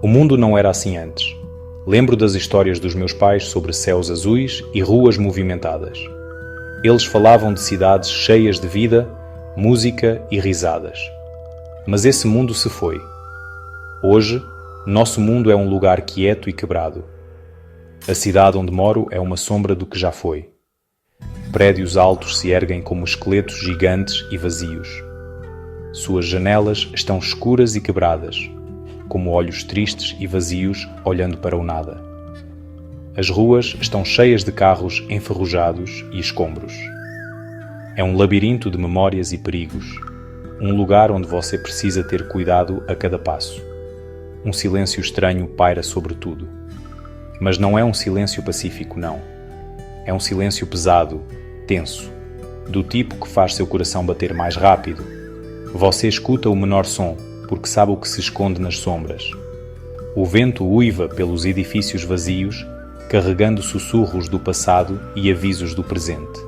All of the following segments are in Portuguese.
O mundo não era assim antes. Lembro das histórias dos meus pais sobre céus azuis e ruas movimentadas. Eles falavam de cidades cheias de vida, música e risadas. Mas esse mundo se foi. Hoje, nosso mundo é um lugar quieto e quebrado. A cidade onde moro é uma sombra do que já foi. Prédios altos se erguem como esqueletos gigantes e vazios. Suas janelas estão escuras e quebradas, como olhos tristes e vazios olhando para o nada. As ruas estão cheias de carros enferrujados e escombros. É um labirinto de memórias e perigos, um lugar onde você precisa ter cuidado a cada passo. Um silêncio estranho paira sobre tudo. Mas não é um silêncio pacífico, não. É um silêncio pesado, tenso, do tipo que faz seu coração bater mais rápido. Você escuta o menor som, porque sabe o que se esconde nas sombras. O vento uiva pelos edifícios vazios, carregando sussurros do passado e avisos do presente.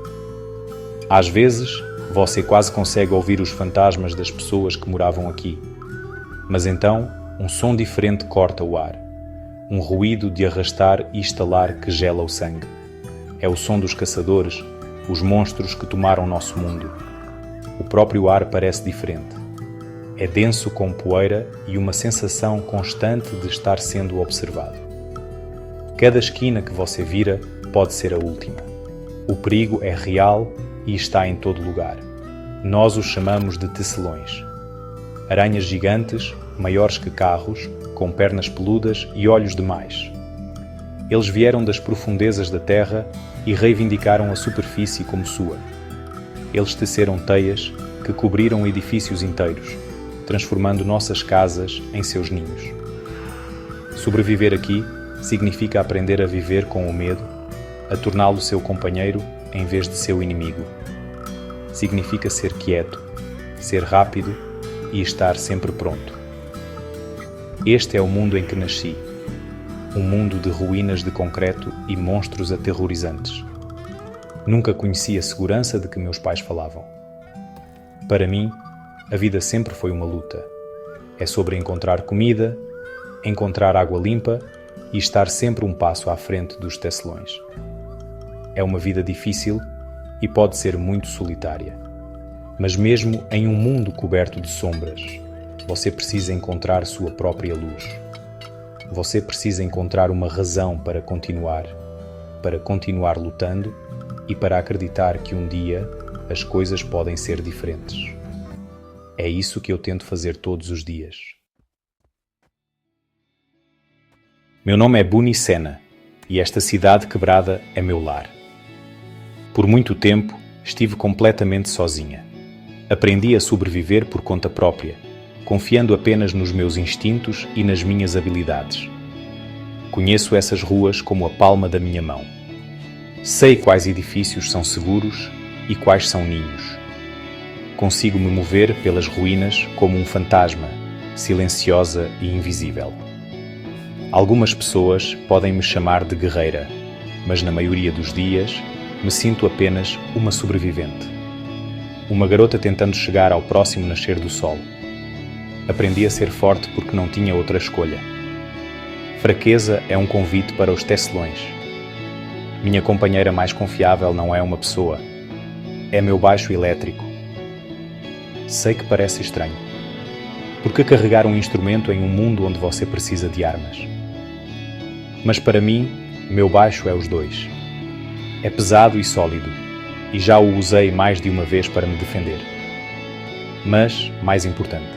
Às vezes, você quase consegue ouvir os fantasmas das pessoas que moravam aqui. Mas então, um som diferente corta o ar. Um ruído de arrastar e estalar que gela o sangue. É o som dos caçadores, os monstros que tomaram nosso mundo. O próprio ar parece diferente. É denso com poeira e uma sensação constante de estar sendo observado. Cada esquina que você vira pode ser a última. O perigo é real e está em todo lugar. Nós os chamamos de tecelões. Aranhas gigantes, maiores que carros, com pernas peludas e olhos demais. Eles vieram das profundezas da terra e reivindicaram a superfície como sua. Eles teceram teias que cobriram edifícios inteiros, transformando nossas casas em seus ninhos. Sobreviver aqui significa aprender a viver com o medo, a torná-lo seu companheiro em vez de seu inimigo. Significa ser quieto, ser rápido e estar sempre pronto. Este é o mundo em que nasci. Um mundo de ruínas de concreto e monstros aterrorizantes. Nunca conheci a segurança de que meus pais falavam. Para mim, a vida sempre foi uma luta. É sobre encontrar comida, encontrar água limpa e estar sempre um passo à frente dos tecelões. É uma vida difícil e pode ser muito solitária. Mas mesmo em um mundo coberto de sombras, você precisa encontrar sua própria luz. Você precisa encontrar uma razão para continuar lutando e para acreditar que um dia as coisas podem ser diferentes. É isso que eu tento fazer todos os dias. Meu nome é Buni Sena e esta cidade quebrada é meu lar. Por muito tempo estive completamente sozinha. Aprendi a sobreviver por conta própria, confiando apenas nos meus instintos e nas minhas habilidades. Conheço essas ruas como a palma da minha mão. Sei quais edifícios são seguros e quais são ninhos. Consigo me mover pelas ruínas como um fantasma, silenciosa e invisível. Algumas pessoas podem me chamar de guerreira, mas na maioria dos dias me sinto apenas uma sobrevivente. Uma garota tentando chegar ao próximo nascer do sol. Aprendi a ser forte porque não tinha outra escolha. Fraqueza é um convite para os tecelões. Minha companheira mais confiável não é uma pessoa. É meu baixo elétrico. Sei que parece estranho. Por que carregar um instrumento em um mundo onde você precisa de armas? Mas para mim, meu baixo é os dois. É pesado e sólido, e já o usei mais de uma vez para me defender. Mas, mais importante,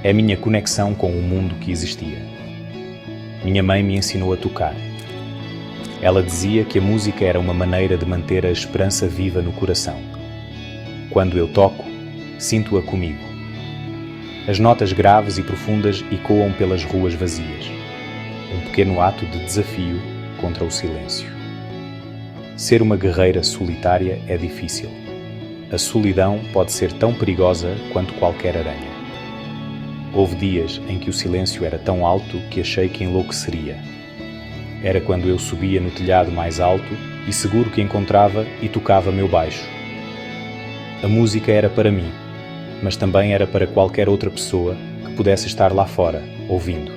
é a minha conexão com o mundo que existia. Minha mãe me ensinou a tocar. Ela dizia que a música era uma maneira de manter a esperança viva no coração. Quando eu toco, sinto-a comigo. As notas graves e profundas ecoam pelas ruas vazias. Um pequeno ato de desafio contra o silêncio. Ser uma guerreira solitária é difícil. A solidão pode ser tão perigosa quanto qualquer aranha. Houve dias em que o silêncio era tão alto que achei que enlouqueceria. Era quando eu subia no telhado mais alto e seguro que encontrava e tocava meu baixo. A música era para mim, mas também era para qualquer outra pessoa que pudesse estar lá fora, ouvindo.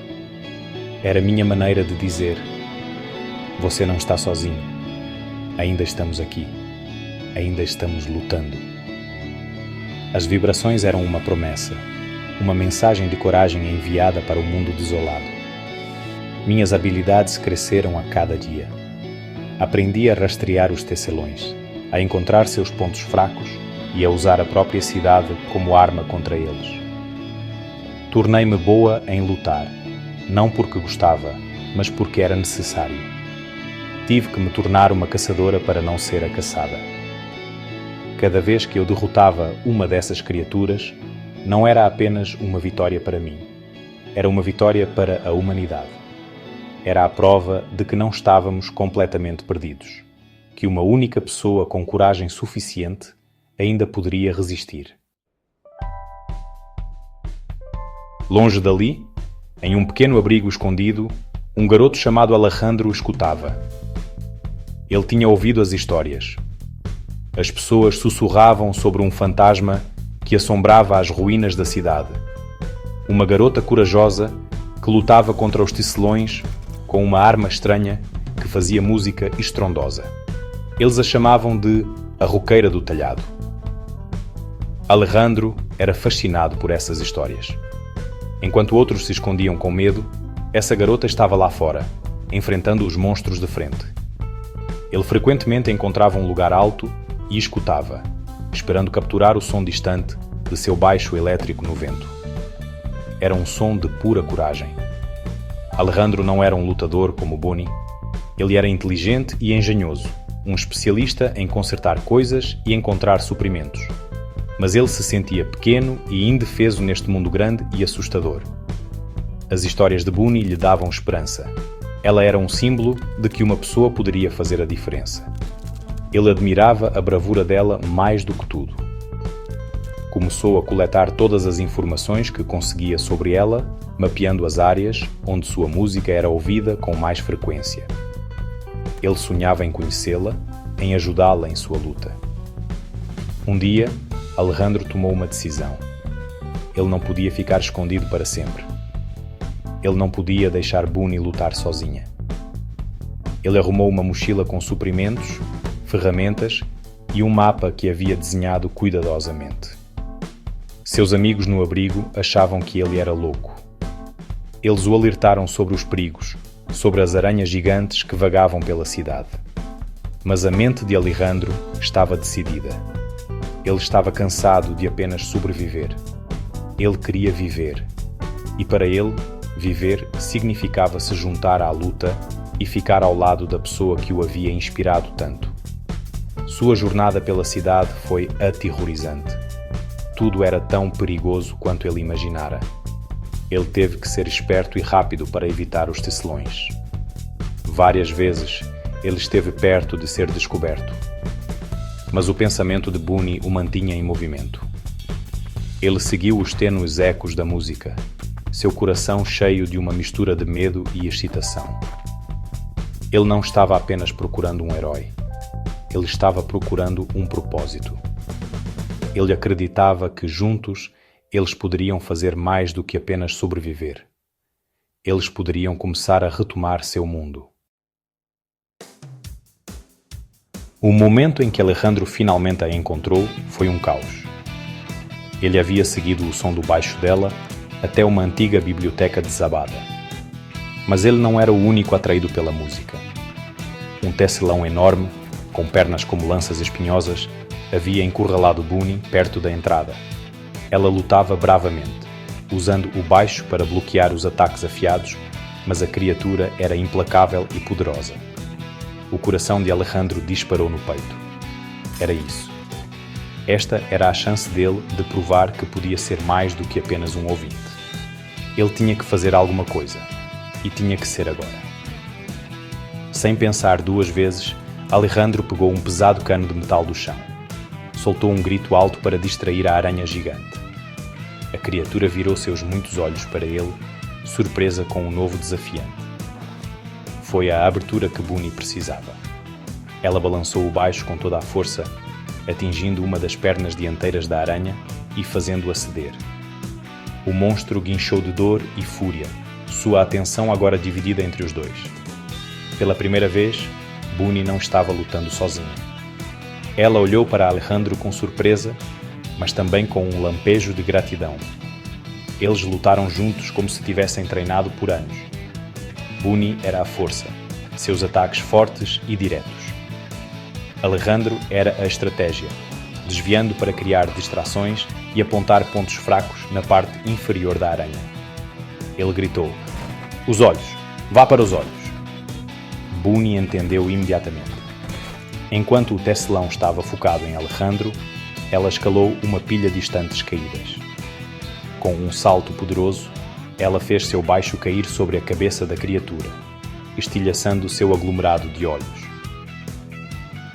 Era minha maneira de dizer: você não está sozinho. Ainda estamos aqui. Ainda estamos lutando. As vibrações eram uma promessa, uma mensagem de coragem enviada para o mundo desolado. Minhas habilidades cresceram a cada dia. Aprendi a rastrear os tecelões, a encontrar seus pontos fracos e a usar a própria cidade como arma contra eles. Tornei-me boa em lutar, não porque gostava, mas porque era necessário. Tive que me tornar uma caçadora para não ser a caçada. Cada vez que eu derrotava uma dessas criaturas, não era apenas uma vitória para mim. Era uma vitória para a humanidade. Era a prova de que não estávamos completamente perdidos, que uma única pessoa com coragem suficiente ainda poderia resistir. Longe dali, em um pequeno abrigo escondido, um garoto chamado Alejandro escutava. Ele tinha ouvido as histórias. As pessoas sussurravam sobre um fantasma que assombrava as ruínas da cidade. Uma garota corajosa que lutava contra os tecelões com uma arma estranha que fazia música estrondosa. Eles a chamavam de a roqueira do telhado. Alejandro era fascinado por essas histórias. Enquanto outros se escondiam com medo, essa garota estava lá fora, enfrentando os monstros de frente. Ele frequentemente encontrava um lugar alto e escutava, esperando capturar o som distante de seu baixo elétrico no vento. Era um som de pura coragem. Alejandro não era um lutador como Bonnie. Ele era inteligente e engenhoso, um especialista em consertar coisas e encontrar suprimentos. Mas ele se sentia pequeno e indefeso neste mundo grande e assustador. As histórias de Bonnie lhe davam esperança. Ela era um símbolo de que uma pessoa poderia fazer a diferença. Ele admirava a bravura dela mais do que tudo. Começou a coletar todas as informações que conseguia sobre ela, mapeando as áreas onde sua música era ouvida com mais frequência. Ele sonhava em conhecê-la, em ajudá-la em sua luta. Um dia, Alejandro tomou uma decisão. Ele não podia ficar escondido para sempre. Ele não podia deixar Bonnie lutar sozinha. Ele arrumou uma mochila com suprimentos, ferramentas e um mapa que havia desenhado cuidadosamente. Seus amigos no abrigo achavam que ele era louco. Eles o alertaram sobre os perigos, sobre as aranhas gigantes que vagavam pela cidade. Mas a mente de Alejandro estava decidida. Ele estava cansado de apenas sobreviver. Ele queria viver. E para ele, viver significava se juntar à luta e ficar ao lado da pessoa que o havia inspirado tanto. Sua jornada pela cidade foi aterrorizante. Tudo era tão perigoso quanto ele imaginara. Ele teve que ser esperto e rápido para evitar os tecelões. Várias vezes, ele esteve perto de ser descoberto. Mas o pensamento de Bonnie o mantinha em movimento. Ele seguiu os tênues ecos da música, seu coração cheio de uma mistura de medo e excitação. Ele não estava apenas procurando um herói. Ele estava procurando um propósito. Ele acreditava que, juntos, eles poderiam fazer mais do que apenas sobreviver. Eles poderiam começar a retomar seu mundo. O momento em que Alejandro finalmente a encontrou foi um caos. Ele havia seguido o som do baixo dela até uma antiga biblioteca desabada. Mas ele não era o único atraído pela música. Um tecelão enorme, com pernas como lanças espinhosas, havia encurralado Bonnie perto da entrada. Ela lutava bravamente, usando o baixo para bloquear os ataques afiados, mas a criatura era implacável e poderosa. O coração de Alejandro disparou no peito. Era isso. Esta era a chance dele de provar que podia ser mais do que apenas um ouvinte. Ele tinha que fazer alguma coisa, e tinha que ser agora. Sem pensar duas vezes, Alejandro pegou um pesado cano de metal do chão. Soltou um grito alto para distrair a aranha gigante. A criatura virou seus muitos olhos para ele, surpresa com um novo desafiante. Foi a abertura que Bonnie precisava. Ela balançou o baixo com toda a força, atingindo uma das pernas dianteiras da aranha e fazendo-a ceder. O monstro guinchou de dor e fúria, sua atenção agora dividida entre os dois. Pela primeira vez, Bunny não estava lutando sozinha. Ela olhou para Alejandro com surpresa, mas também com um lampejo de gratidão. Eles lutaram juntos como se tivessem treinado por anos. Bunny era a força, seus ataques fortes e diretos. Alejandro era a estratégia, desviando para criar distrações e apontar pontos fracos na parte inferior da aranha. Ele gritou: "Os olhos! Vá para os olhos!" Bunny entendeu imediatamente. Enquanto o tecelão estava focado em Alejandro, ela escalou uma pilha de estantes caídas. Com um salto poderoso, ela fez seu baixo cair sobre a cabeça da criatura, estilhaçando seu aglomerado de olhos.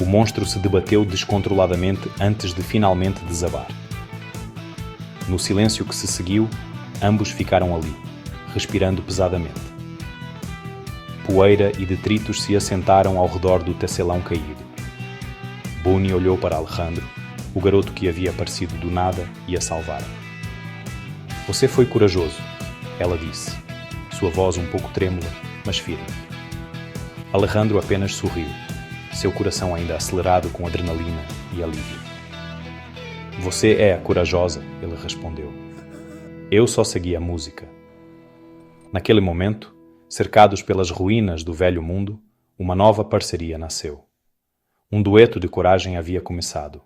O monstro se debateu descontroladamente antes de finalmente desabar. No silêncio que se seguiu, ambos ficaram ali, respirando pesadamente. Poeira e detritos se assentaram ao redor do tecelão caído. Bunny olhou para Alejandro, o garoto que havia aparecido do nada e a salvara. "Você foi corajoso", ela disse, sua voz um pouco trêmula, mas firme. Alejandro apenas sorriu, seu coração ainda acelerado com adrenalina e alívio. "Você é a corajosa", ele respondeu. "Eu só segui a música." Naquele momento, cercados pelas ruínas do velho mundo, uma nova parceria nasceu. Um dueto de coragem havia começado.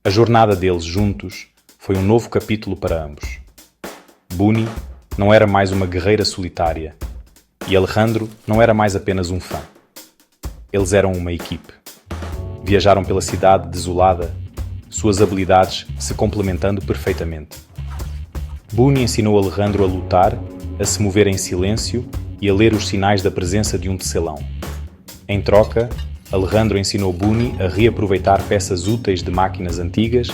A jornada deles juntos foi um novo capítulo para ambos. Bunny não era mais uma guerreira solitária e Alejandro não era mais apenas um fã. Eles eram uma equipe. Viajaram pela cidade desolada, suas habilidades se complementando perfeitamente. Bunny ensinou Alejandro a lutar, a se mover em silêncio e a ler os sinais da presença de um tecelão. Em troca, Alejandro ensinou Bunny a reaproveitar peças úteis de máquinas antigas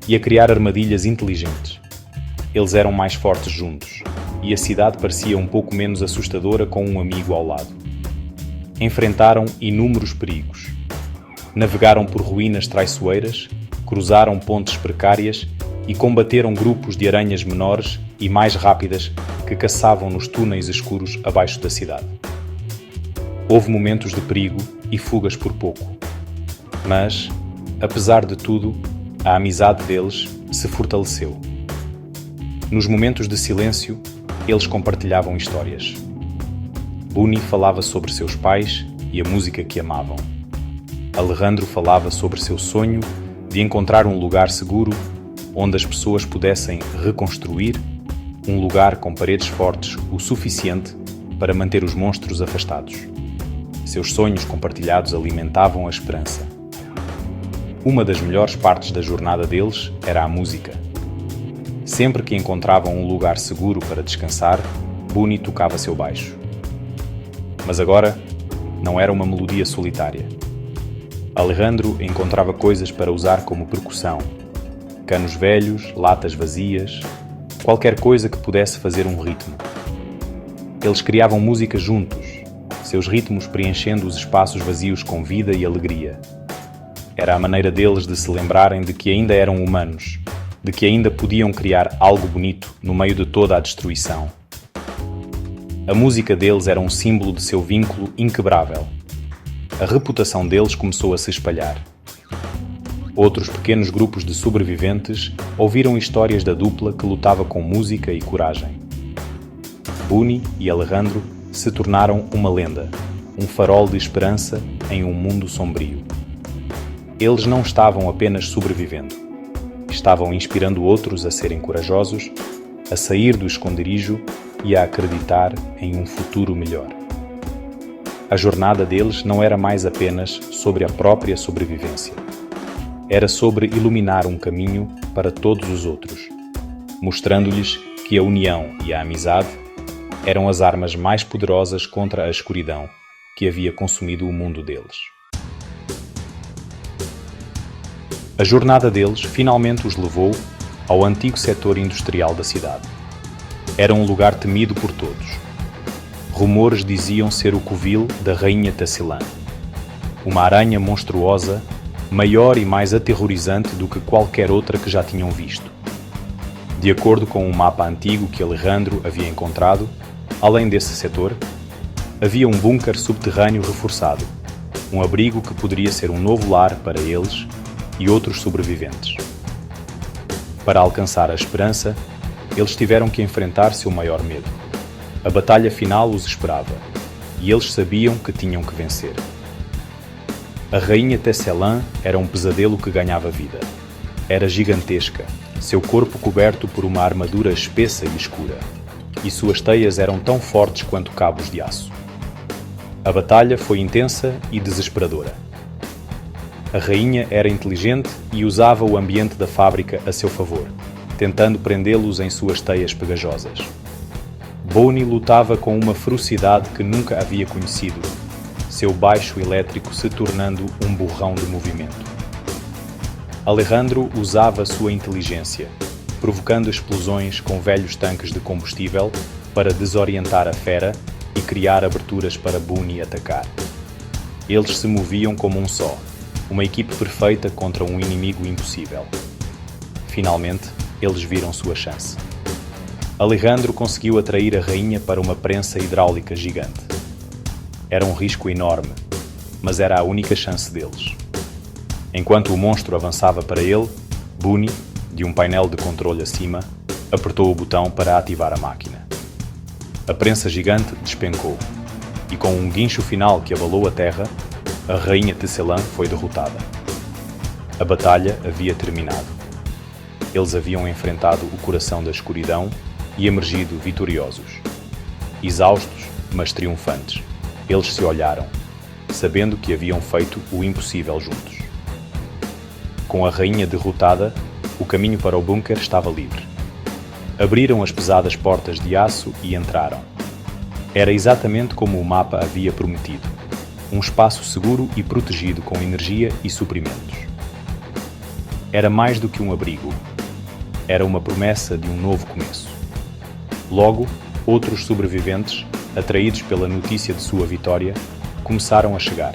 e a criar armadilhas inteligentes. Eles eram mais fortes juntos, e a cidade parecia um pouco menos assustadora com um amigo ao lado. Enfrentaram inúmeros perigos. Navegaram por ruínas traiçoeiras, cruzaram pontes precárias e combateram grupos de aranhas menores e mais rápidas que caçavam nos túneis escuros abaixo da cidade. Houve momentos de perigo e fugas por pouco. Mas, apesar de tudo, a amizade deles se fortaleceu. Nos momentos de silêncio, eles compartilhavam histórias. Bunny falava sobre seus pais e a música que amavam. Alejandro falava sobre seu sonho de encontrar um lugar seguro onde as pessoas pudessem reconstruir, um lugar com paredes fortes o suficiente para manter os monstros afastados. Seus sonhos compartilhados alimentavam a esperança. Uma das melhores partes da jornada deles era a música. Sempre que encontravam um lugar seguro para descansar, Bunny tocava seu baixo. Mas agora, não era uma melodia solitária. Alejandro encontrava coisas para usar como percussão. Canos velhos, latas vazias, qualquer coisa que pudesse fazer um ritmo. Eles criavam música juntos, seus ritmos preenchendo os espaços vazios com vida e alegria. Era a maneira deles de se lembrarem de que ainda eram humanos, de que ainda podiam criar algo bonito no meio de toda a destruição. A música deles era um símbolo de seu vínculo inquebrável. A reputação deles começou a se espalhar. Outros pequenos grupos de sobreviventes ouviram histórias da dupla que lutava com música e coragem. Bunny e Alejandro se tornaram uma lenda, um farol de esperança em um mundo sombrio. Eles não estavam apenas sobrevivendo. Estavam inspirando outros a serem corajosos, a sair do esconderijo e a acreditar em um futuro melhor. A jornada deles não era mais apenas sobre a própria sobrevivência. Era sobre iluminar um caminho para todos os outros, mostrando-lhes que a união e a amizade eram as armas mais poderosas contra a escuridão que havia consumido o mundo deles. A jornada deles finalmente os levou ao antigo setor industrial da cidade. Era um lugar temido por todos. Rumores diziam ser o covil da rainha Tacilã, uma aranha monstruosa, maior e mais aterrorizante do que qualquer outra que já tinham visto. De acordo com um mapa antigo que Alejandro havia encontrado, além desse setor, havia um bunker subterrâneo reforçado, um abrigo que poderia ser um novo lar para eles e outros sobreviventes. Para alcançar a esperança, eles tiveram que enfrentar seu maior medo. A batalha final os esperava, e eles sabiam que tinham que vencer. A rainha Tesselã era um pesadelo que ganhava vida. Era gigantesca, seu corpo coberto por uma armadura espessa e escura, e suas teias eram tão fortes quanto cabos de aço. A batalha foi intensa e desesperadora. A rainha era inteligente e usava o ambiente da fábrica a seu favor, tentando prendê-los em suas teias pegajosas. Bonnie lutava com uma ferocidade que nunca havia conhecido, seu baixo elétrico se tornando um borrão de movimento. Alejandro usava sua inteligência, provocando explosões com velhos tanques de combustível para desorientar a fera e criar aberturas para Bonnie atacar. Eles se moviam como um só, uma equipe perfeita contra um inimigo impossível. Finalmente, eles viram sua chance. Alejandro conseguiu atrair a rainha para uma prensa hidráulica gigante. Era um risco enorme, mas era a única chance deles. Enquanto o monstro avançava para ele, Bonnie, de um painel de controle acima, apertou o botão para ativar a máquina. A prensa gigante despencou, e com um guincho final que abalou a terra, a rainha Tesselã foi derrotada. A batalha havia terminado. Eles haviam enfrentado o coração da escuridão e emergido vitoriosos. Exaustos, mas triunfantes, eles se olharam, sabendo que haviam feito o impossível juntos. Com a rainha derrotada, o caminho para o bunker estava livre. Abriram as pesadas portas de aço e entraram. Era exatamente como o mapa havia prometido, um espaço seguro e protegido com energia e suprimentos. Era mais do que um abrigo. Era uma promessa de um novo começo. Logo, outros sobreviventes, atraídos pela notícia de sua vitória, começaram a chegar.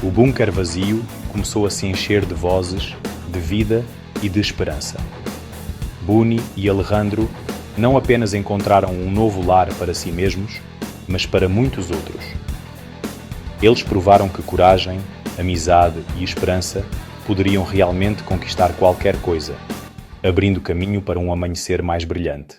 O bunker vazio começou a se encher de vozes, de vida e de esperança. Bonnie e Alejandro não apenas encontraram um novo lar para si mesmos, mas para muitos outros. Eles provaram que coragem, amizade e esperança poderiam realmente conquistar qualquer coisa, abrindo caminho para um amanhecer mais brilhante.